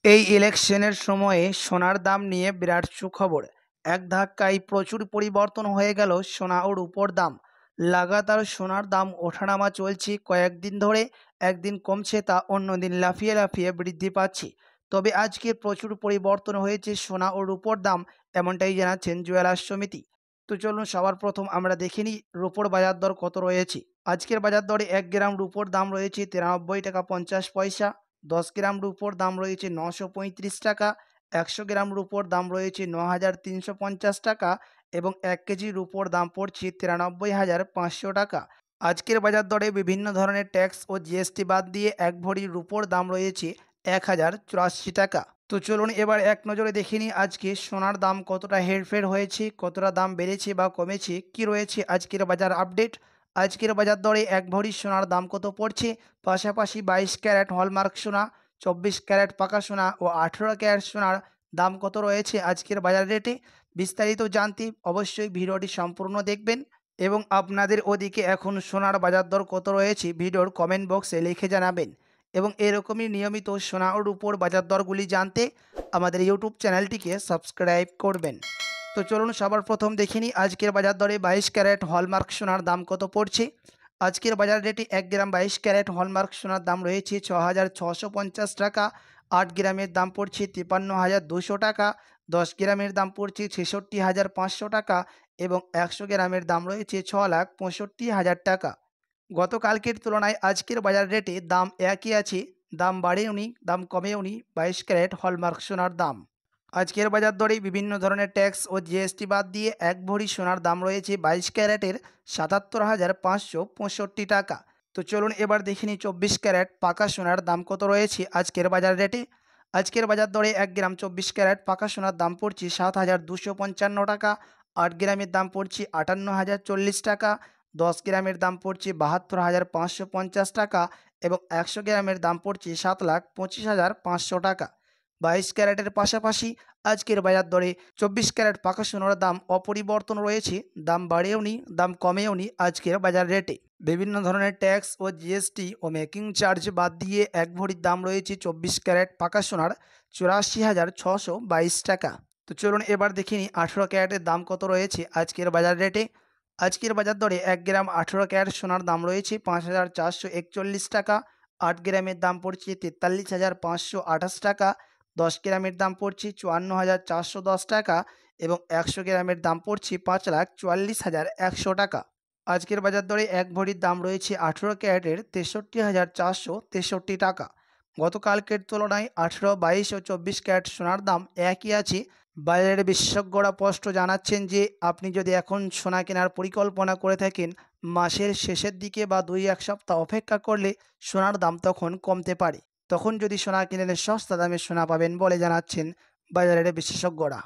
এই ইলেকশনের সময়ে সোনার দাম নিয়ে বিরাট সুখবর। এক ধাক্কায় প্রচুর পরিবর্তন হয়ে গেল সোনা ও রূপোর দাম। লাগাতার সোনার দাম ওঠানামা চলছে কয়েকদিন ধরে। একদিন কমছে তা অন্যদিন লাফিয়ে লাফিয়ে বৃদ্ধি পাচ্ছে। তবে আজকে প্রচুর পরিবর্তন হয়েছে সোনা ও রূপোর দাম, এমনটাই জানাচ্ছেন জুয়েলার্স সমিতি। তো চলুন সবার প্রথম আমরা দেখে নিই রূপোর বাজার দর কত রয়েছে। আজকের বাজার দরে 1 গ্রাম রূপোর দাম রয়েছে 93 টাকা 50 পয়সা। 10 গ্রাম রূপোর দাম রয়েছে 935 টাকা। 100 গ্রাম রূপোর দাম রয়েছে 9350 টাকা এবং 1 কেজি রূপোর দাম পড়ছে 93,500 টাকা। আজকের বাজার দরে বিভিন্ন ধরনের ট্যাক্স ও জিএসটি বাদ দিয়ে 1 ভরি রূপোর দাম রয়েছে 1084 টাকা। তো চলুন এবার এক নজরে দেখে নিই আজকে সোনার দাম কতটা হেরফের হয়েছে, কতটা দাম বেড়েছে বা কমেছে, কি রয়েছে আজকের বাজার আপডেট। আজকের বাজার দরে 1 ভরি সোনার দাম কত পড়ছে, পাশাপাশি 22 ক্যারেট হলমার্ক সোনা, 24 ক্যারেট পাকা সোনা ও 18 ক্যারেট সোনার দাম কত রয়েছে আজকের বাজার রেটে। বিস্তারিত জানতে অবশ্যই ভিডিওটি সম্পূর্ণ দেখবেন এবং আপনাদের ওদিকে এখন সোনার বাজার দর কত রয়েছে ভিডিওর কমেন্ট বক্সে লিখে জানাবেন। এবং এরকমই নিয়মিত সোনা ও রূপোর বাজার দরগুলি জানতে আমাদের ইউটিউব চ্যানেলটিকে সাবস্ক্রাইব করবেন। তো চলুন সবার প্রথম দেখে নিই আজকের বাজার দরে 22 ক্যারেট হলমার্ক সোনার দাম কত পড়ছে। আজকের বাজার রেটে 1 গ্রাম 22 ক্যারেট হলমার্ক সোনার দাম রয়েছে 6,650 টাকা। 8 গ্রামের দাম পড়ছে 53,200 টাকা। 10 গ্রামের দাম পড়ছে 66,500 টাকা এবং 100 গ্রামের দাম রয়েছে 6,65,000 টাকা। গতকালকের তুলনায় আজকের বাজার রেটে দাম একই আছে, দাম বাড়েওনি দাম কমেওনি 22 ক্যারেট হলমার্ক সোনার দাম। আজকের বাজার দরে বিভিন্ন ধরনের ট্যাক্স ও জিএসটি বাদ দিয়ে 1 ভরি সোনার দাম রয়েছে 22 ক্যারেটের 77,565 টাকা। তো চলুন এবার দেখে নিই 24 ক্যারেট পাকা সোনার দাম কত রয়েছে আজকের বাজার রেটে। আজকের বাজার দরে 1 গ্রাম 24 ক্যারেট পাকা সোনার দাম পড়ছে 7,255 টাকা। 8 গ্রামের দাম পড়ছে 58,040 টাকা। 10 গ্রামের দাম পড়ছে 72,550 টাকা এবং 100 গ্রামের দাম পড়ছে 7,25,500 টাকা। 22 ক্যারেটের পাশাপাশি আজকের বাজার দরে 24 ক্যারেট পাকা সোনার দাম অপরিবর্তন রয়েছে, দাম বাড়েওনি দাম কমেওনি আজকের বাজার রেটে। বিভিন্ন ধরনের ট্যাক্স ও জিএসটি ও মেকিং চার্জ বাদ দিয়ে 1 ভরির দাম রয়েছে 24 ক্যারেট পাকা সোনার 84,622 টাকা। তো চলুন এবার দেখে নিই 18 ক্যারেটের দাম কত রয়েছে আজকের বাজার রেটে। আজকের বাজার দরে 1 গ্রাম 18 ক্যারেট সোনার দাম রয়েছে 5,441 টাকা। 8 গ্রামের দাম পড়ছে 43,528 টাকা। 10 গ্রামের দাম পড়ছে 54,410 টাকা এবং 100 গ্রামের দাম পড়ছে 5,44,100 টাকা। আজকের বাজার দরে 1 ভরির দাম রয়েছে 18 ক্যারেটের 63,463 টাকা। গতকালকের তুলনায় 18, 22 ও 24 ক্যারেট সোনার দাম একই আছে। বাজারের বিশেষজ্ঞরা স্পষ্ট জানাচ্ছেন যে আপনি যদি এখন সোনা কেনার পরিকল্পনা করে থাকেন, মাসের শেষের দিকে বা 2-1 সপ্তাহ অপেক্ষা করলে সোনার দাম তখন কমতে পারে। তখন যদি সোনা কিনে নেন সস্তা দামে সোনা পাবেন বলে জানাচ্ছেন বাজারের বিশেষজ্ঞরা।